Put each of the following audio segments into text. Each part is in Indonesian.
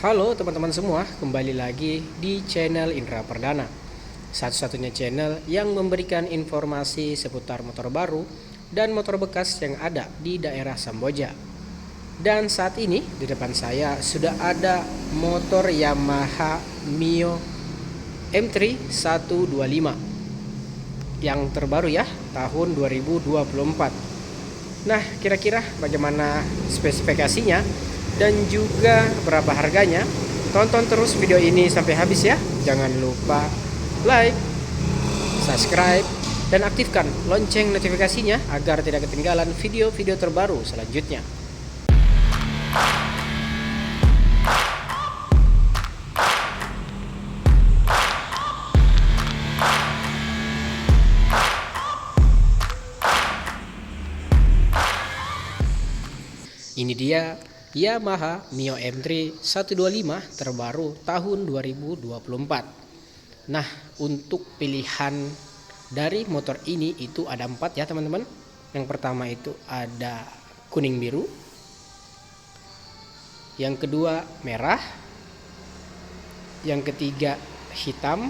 Halo teman-teman semua, kembali lagi di channel Indra Perdana. Satu-satunya channel yang memberikan informasi seputar motor baru dan motor bekas yang ada di daerah Samboja. Dan saat ini di depan saya sudah ada motor Yamaha Mio M3 125 yang terbaru ya, tahun 2024. Nah, kira-kira bagaimana spesifikasinya dan juga berapa harganya? Tonton terus video ini sampai habis ya. Jangan lupa like, subscribe, dan aktifkan lonceng notifikasinya agar tidak ketinggalan video-video terbaru selanjutnya. Ini dia Yamaha Mio M3 125 terbaru tahun 2024. Nah, untuk pilihan dari motor ini itu ada 4 ya teman-teman. Yang pertama itu ada kuning biru, yang kedua merah, yang ketiga hitam,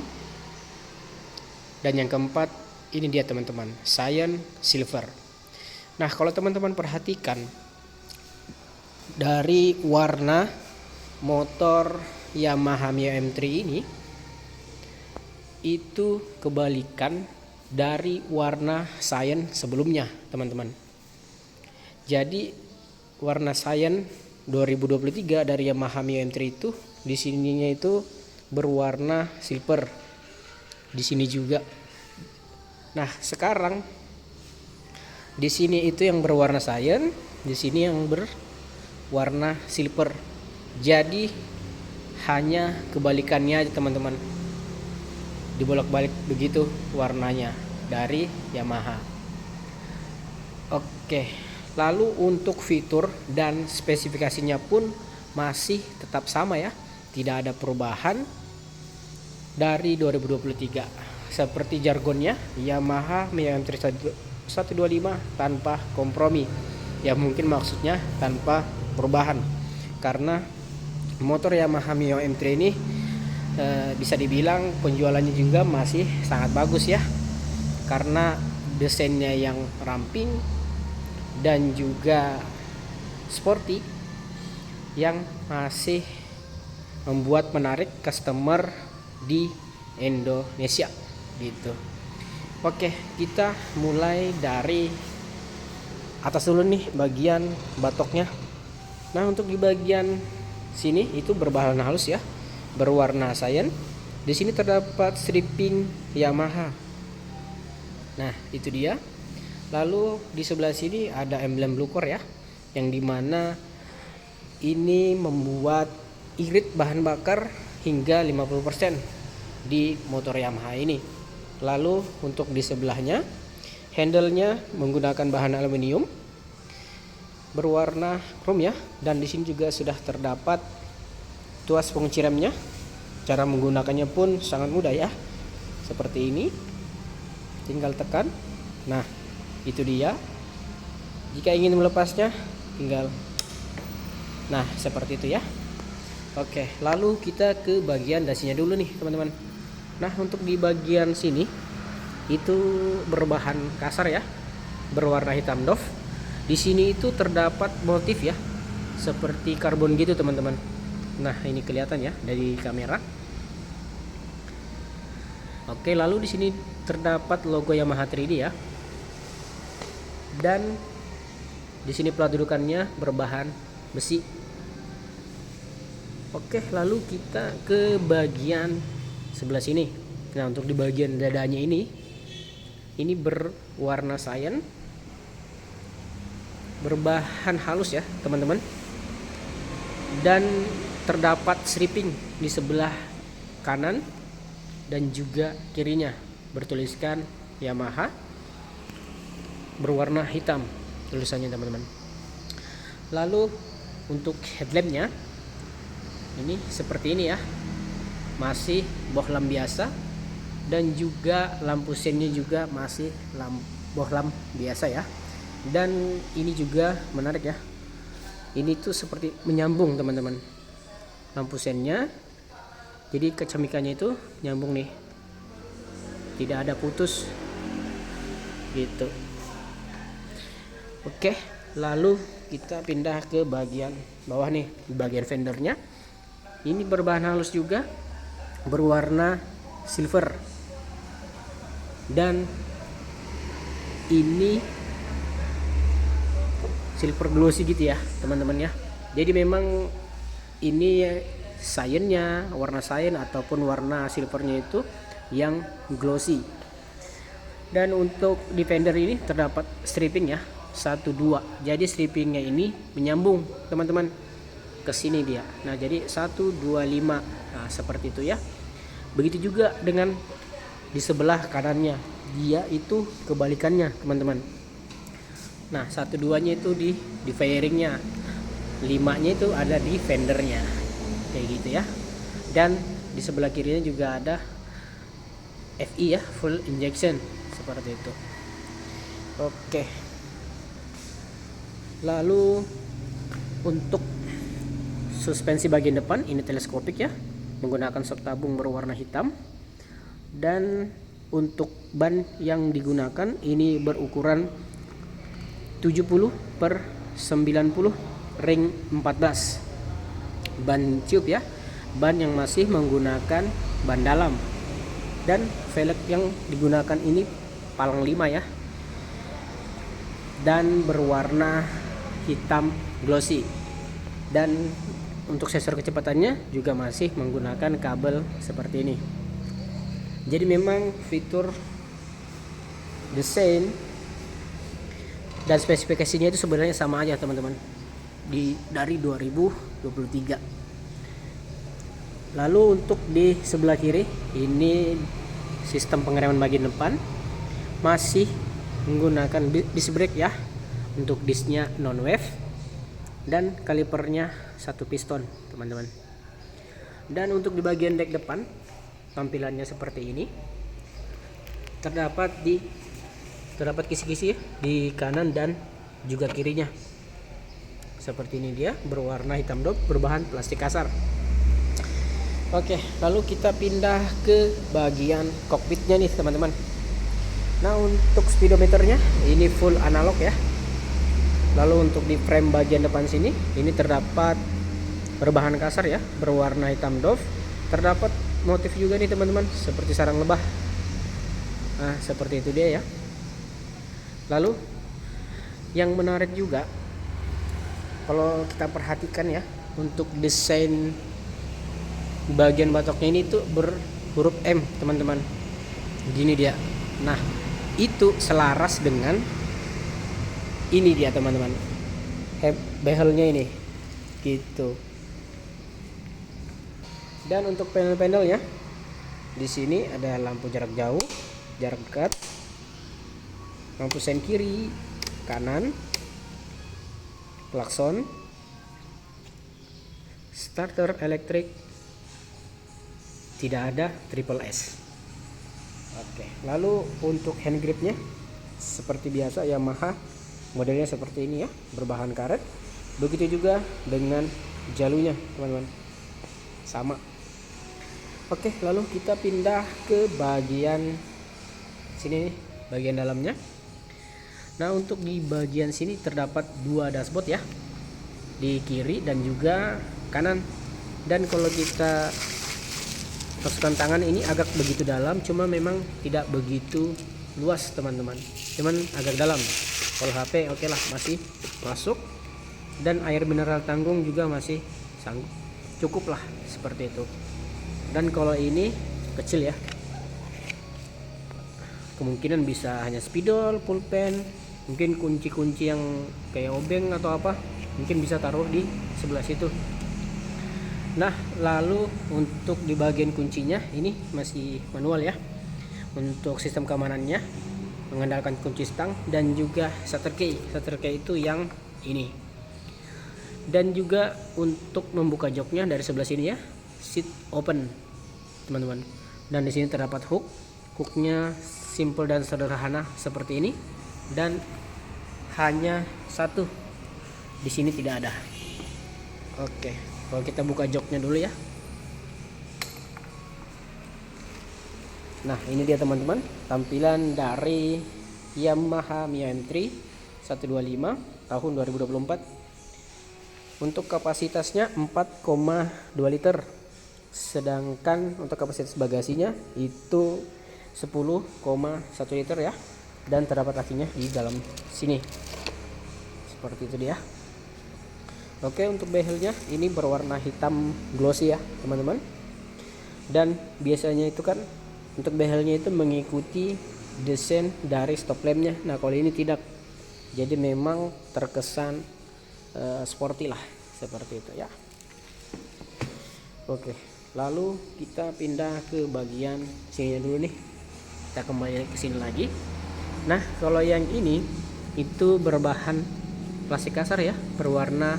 dan yang keempat ini dia teman-teman, cyan silver. Nah, kalau teman-teman perhatikan dari warna motor Yamaha Mio M3 ini itu kebalikan dari warna cyan sebelumnya teman-teman. Jadi warna cyan 2023 dari Yamaha Mio M3 itu di sininya itu berwarna silver. Di sini juga. Nah, sekarang di sini itu yang berwarna cyan, di sini yang warna silver. Jadi hanya kebalikannya aja teman-teman, dibolak-balik begitu warnanya dari Yamaha. Oke, lalu untuk fitur dan spesifikasinya pun masih tetap sama ya, tidak ada perubahan dari 2023. Seperti jargonnya, Yamaha Mio M3 125 tanpa kompromi. Ya mungkin maksudnya tanpa perubahan, karena motor Yamaha Mio M3 ini bisa dibilang penjualannya juga masih sangat bagus ya, karena desainnya yang ramping dan juga sporty yang masih membuat menarik customer di Indonesia gitu. Oke, kita mulai dari atas dulu nih, bagian batoknya. Nah, untuk di bagian sini itu berbahan halus ya, berwarna cyan. Di sini terdapat stripping Yamaha. Nah, itu dia. Lalu di sebelah sini ada emblem Bluecore ya, yang dimana ini membuat irit bahan bakar hingga 50% di motor Yamaha ini. Lalu untuk di sebelahnya, handle-nya menggunakan bahan aluminium berwarna chrome ya, dan di sini juga sudah terdapat tuas pengunci remnya. Cara menggunakannya pun sangat mudah ya, seperti ini, tinggal tekan. Nah, itu dia. Jika ingin melepasnya tinggal, nah seperti itu ya. Oke, lalu kita ke bagian dasinya dulu nih teman-teman. Nah, untuk di bagian sini itu berbahan kasar ya, berwarna hitam doff. Di sini itu terdapat motif ya, seperti karbon gitu teman-teman. Nah, ini kelihatan ya dari kamera. Oke, lalu di sini terdapat logo Yamaha 3D ya. Dan di sini plat dudukannya berbahan besi. Oke, lalu kita ke bagian sebelah sini. Nah, untuk di bagian dadanya ini berwarna cyan, berbahan halus ya teman-teman, dan terdapat stripping di sebelah kanan dan juga kirinya, bertuliskan Yamaha berwarna hitam tulisannya teman-teman. Lalu untuk headlampnya ini seperti ini ya, masih bohlam biasa, dan juga lampu sennya juga masih bohlam biasa ya. Dan ini juga menarik ya, ini tuh seperti menyambung teman-teman. lampu sennya. Jadi kacamikannya itu nyambung nih, tidak ada putus gitu. Oke, lalu kita pindah ke bagian bawah nih, bagian fendernya. Ini berbahan halus juga, berwarna silver, dan ini silver glossy gitu ya teman-teman ya. Jadi memang ini cyan-nya, warna cyan ataupun warna silvernya itu yang glossy. Dan untuk di fender ini terdapat stripping ya, 1 2. Jadi strippingnya ini menyambung teman-teman ke sini dia. Nah, jadi 1 2 5. Nah, seperti itu ya. Begitu juga dengan di sebelah kanannya. Dia itu kebalikannya, teman-teman. Nah, 1 2-nya itu di fairingnya. 5-nya itu ada di fendernya. Kayak gitu ya. Dan di sebelah kirinya juga ada FI ya, full injection, seperti itu. Oke. Lalu untuk suspensi bagian depan ini teleskopik ya, menggunakan sok tabung berwarna hitam. Dan untuk ban yang digunakan ini berukuran 70/90 ring 14 ban tube ya, ban yang masih menggunakan ban dalam. Dan velg yang digunakan ini palang 5 ya, dan berwarna hitam glossy. Dan untuk sensor kecepatannya juga masih menggunakan kabel seperti ini. Jadi memang fitur desain dan spesifikasinya itu sebenarnya sama aja teman-teman dari 2023. Lalu untuk di sebelah kiri ini sistem pengereman bagian depan masih menggunakan disc brake ya, untuk discnya non wave, dan kalipernya 1 piston teman-teman. Dan untuk di bagian dek depan tampilannya seperti ini, terdapat kisi-kisi ya, di kanan dan juga kirinya. Seperti ini dia, berwarna hitam dop, berbahan plastik kasar. Oke, lalu kita pindah ke bagian kokpitnya nih teman-teman. Nah, untuk speedometernya ini full analog ya. Lalu untuk di frame bagian depan sini ini terdapat berbahan kasar ya, berwarna hitam doff. Terdapat motif juga nih teman-teman, seperti sarang lebah. Nah, seperti itu dia ya. Lalu yang menarik juga kalau kita perhatikan ya, untuk desain bagian batoknya ini tuh berhuruf M teman-teman, gini dia. Nah, itu selaras dengan ini dia teman-teman, bezelnya ini gitu. Dan untuk panel-panelnya di sini ada lampu jarak jauh, jarak dekat, lampu sen kiri, kanan, klakson, starter elektrik, tidak ada triple S. Oke, lalu untuk hand gripnya seperti biasa Yamaha, modelnya seperti ini ya, berbahan karet. Begitu juga dengan jalunya teman-teman, sama. Oke, lalu kita pindah ke bagian sini nih, bagian dalamnya. Nah, untuk di bagian sini terdapat 2 dashboard ya, di kiri dan juga kanan. Dan kalau kita masukkan tangan ini agak begitu dalam, cuma memang tidak begitu luas teman-teman, cuman agak dalam. Kalau HP oke lah, masih masuk. Dan air mineral tanggung juga masih sanggup, cukup lah seperti itu. Dan kalau ini kecil ya, kemungkinan bisa hanya spidol, pulpen, mungkin kunci-kunci yang kayak obeng atau apa, mungkin bisa taruh di sebelah situ. Nah, lalu untuk di bagian kuncinya ini masih manual ya. Untuk sistem keamanannya mengandalkan kunci stang dan juga shutter key. Shutter key itu yang ini. Dan juga untuk membuka joknya dari sebelah sini ya, seat open teman-teman. Dan di sini terdapat hook. Hooknya simple dan sederhana seperti ini, dan hanya satu di sini tidak ada. Oke, Kalau kita buka joknya dulu ya. Nah, ini dia teman-teman, tampilan dari Yamaha Mio M3 125 tahun 2024. Untuk kapasitasnya 4,2 liter. Sedangkan untuk kapasitas bagasinya itu 10,1 liter ya. Dan terdapat lakinya di dalam sini. Seperti itu dia. Oke, untuk behelnya ini berwarna hitam glossy ya teman-teman. Dan biasanya itu kan untuk behelnya itu mengikuti desain dari stop lampnya. Nah kalau ini tidak, jadi memang terkesan sporty lah, seperti itu ya. Oke, lalu kita pindah ke bagian sini dulu nih. Kita kembali ke sini lagi. Nah kalau yang ini itu berbahan plastik kasar ya, berwarna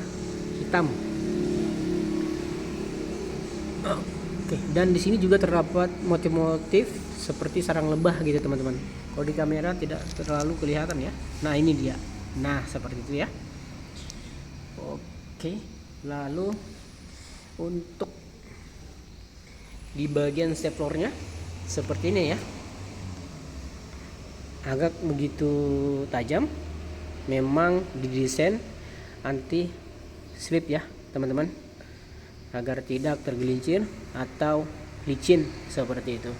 hitam. Oke, dan di sini juga terdapat motif-motif seperti sarang lebah gitu teman-teman. Kalau di kamera tidak terlalu kelihatan ya. Nah ini dia. Nah seperti itu ya. Oke, lalu untuk di bagian steplernya seperti ini ya. Agak begitu tajam. Memang didesain anti slip ya teman-teman, agar tidak tergelincir atau licin seperti itu.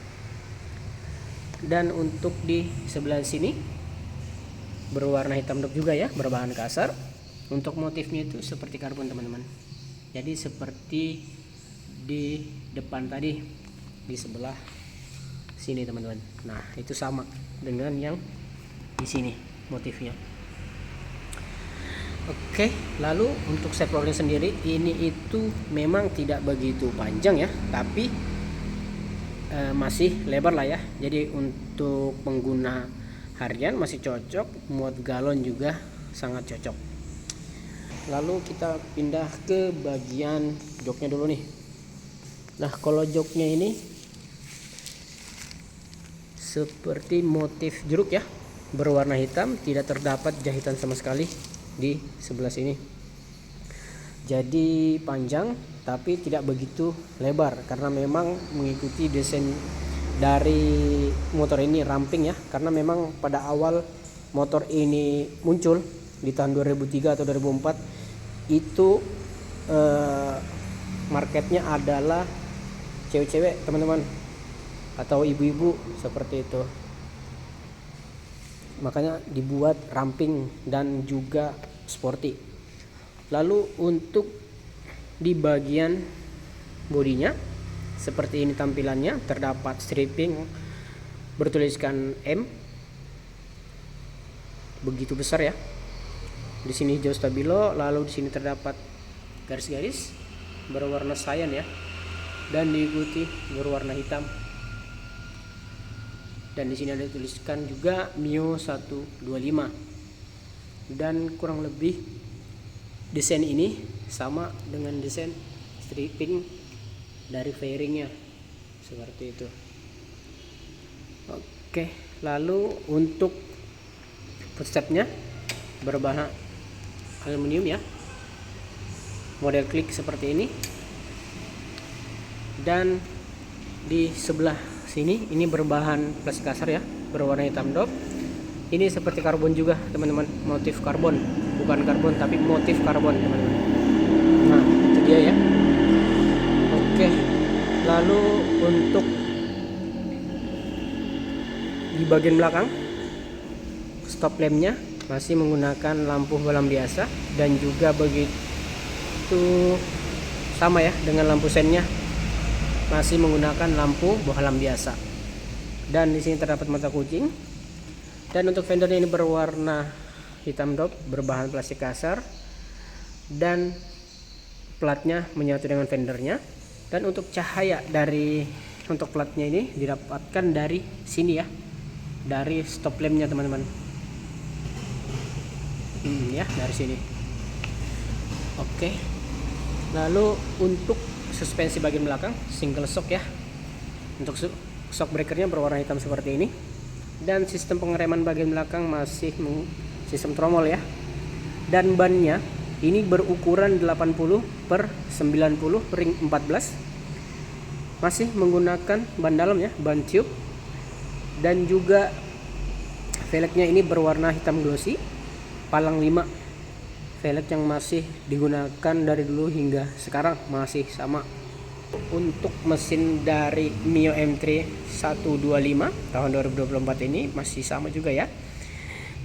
Dan untuk di sebelah sini berwarna hitam dop juga ya, berbahan kasar. Untuk motifnya itu seperti karbon teman-teman. Jadi seperti di depan tadi, di sebelah sini teman-teman. Nah itu sama dengan yang di sini motifnya. Oke, lalu untuk steplernya sendiri ini itu memang tidak begitu panjang ya, tapi masih lebar lah ya. Jadi untuk pengguna harian masih cocok, muat galon juga sangat cocok. Lalu kita pindah ke bagian joknya dulu nih. Nah kalau joknya ini seperti motif jeruk ya, berwarna hitam, tidak terdapat jahitan sama sekali di sebelah sini. Jadi panjang tapi tidak begitu lebar karena memang mengikuti desain dari motor ini, ramping ya. Karena memang pada awal motor ini muncul di tahun 2003 atau 2004 itu marketnya adalah cewek-cewek teman-teman, atau ibu-ibu seperti itu. Makanya dibuat ramping dan juga sporty. Lalu untuk di bagian bodinya seperti ini tampilannya, terdapat striping bertuliskan M begitu besar ya. Di sini hijau stabilo, lalu di sini terdapat garis-garis berwarna cyan ya, dan diikuti berwarna hitam. Dan di sini ada tuliskan juga Mio 125. Dan kurang lebih desain ini sama dengan desain stripping dari fairingnya seperti itu. Oke, lalu untuk footstepnya berbahan aluminium ya, model klik seperti ini. Dan di sebelah sini ini berbahan plastik kasar ya, berwarna hitam dop. Ini seperti karbon juga teman-teman, motif karbon, bukan karbon tapi motif karbon teman-teman. Nah itu dia ya. Oke, lalu untuk di bagian belakang stop lampnya masih menggunakan lampu bohlam biasa, dan juga begitu sama ya dengan lampu sennya, masih menggunakan lampu bohlam biasa. Dan di sini terdapat mata kucing. Dan untuk fendernya ini berwarna hitam dop, berbahan plastik kasar, dan platnya menyatu dengan fendernya. Dan untuk cahaya dari untuk platnya ini didapatkan dari sini ya, dari stop lampnya teman-teman. Ya dari sini. Oke. Lalu untuk suspensi bagian belakang single shock ya. Untuk shock breakernya berwarna hitam seperti ini. Dan sistem pengereman bagian belakang masih sistem tromol ya. Dan bannya Ini berukuran 80 per 90 ring 14. Masih menggunakan ban dalam ya, ban tube. Dan juga velgnya ini berwarna hitam glossy, palang 5. Velg yang masih digunakan dari dulu hingga sekarang masih sama. Untuk mesin dari Mio M3 125 tahun 2024 ini masih sama juga ya.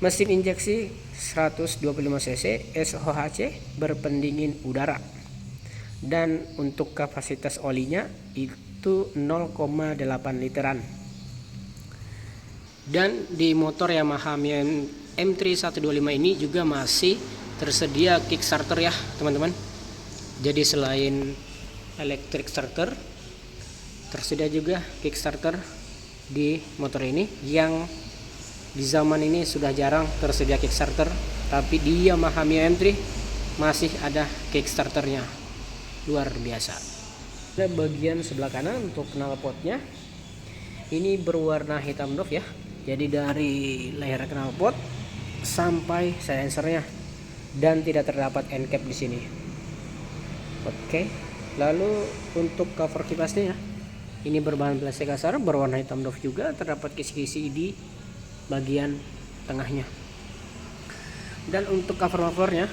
Mesin injeksi 125 cc SOHC berpendingin udara. Dan untuk kapasitas olinya itu 0,8 literan. Dan di motor Yamaha Mio M3 125 ini juga masih tersedia kickstarter ya teman-teman. Jadi selain electric starter, tersedia juga kickstarter di motor ini, yang di zaman ini sudah jarang tersedia kickstarter, tapi di Yamaha Mio M3 masih ada kickstarternya. Luar biasa. Ada bagian sebelah kanan untuk knalpotnya, ini berwarna hitam doff ya. Jadi dari leher knalpot sampai silencernya, dan tidak terdapat end cap di sini. Oke. Lalu untuk cover kipasnya ya, ini berbahan plastik kasar berwarna hitam doff juga, terdapat kisi-kisi di bagian tengahnya. Dan untuk cover-covernya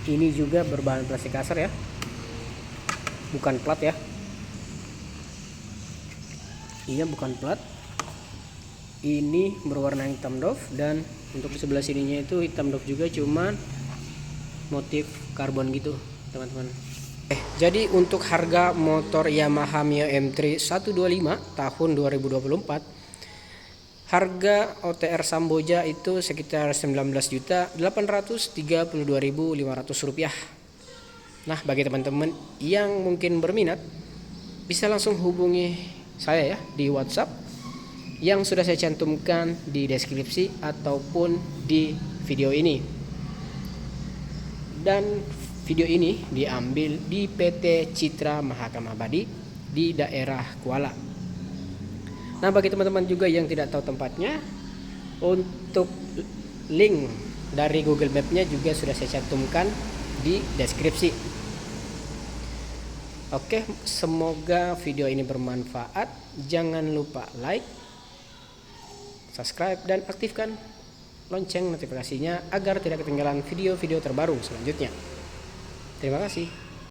ini juga berbahan plastik kasar ya, bukan plat ya. Iya, bukan plat. Ini berwarna hitam doff, dan untuk di sebelah sininya itu hitam doff juga, cuman motif karbon gitu teman-teman. Jadi untuk harga motor Yamaha Mio M3 125 tahun 2024, harga OTR Samboja itu sekitar 19.832.500 rupiah. Nah, bagi teman-teman yang mungkin berminat, bisa langsung hubungi saya ya di WhatsApp yang sudah saya cantumkan di deskripsi ataupun di video ini. Dan video ini diambil di PT Citra Mahakam Abadi di daerah Kuala. Nah, bagi teman-teman juga yang tidak tahu tempatnya, untuk link dari Google Map-nya juga sudah saya cantumkan di deskripsi. Oke, semoga video ini bermanfaat. Jangan lupa like, subscribe, dan aktifkan lonceng notifikasinya agar tidak ketinggalan video-video terbaru selanjutnya. Terima kasih.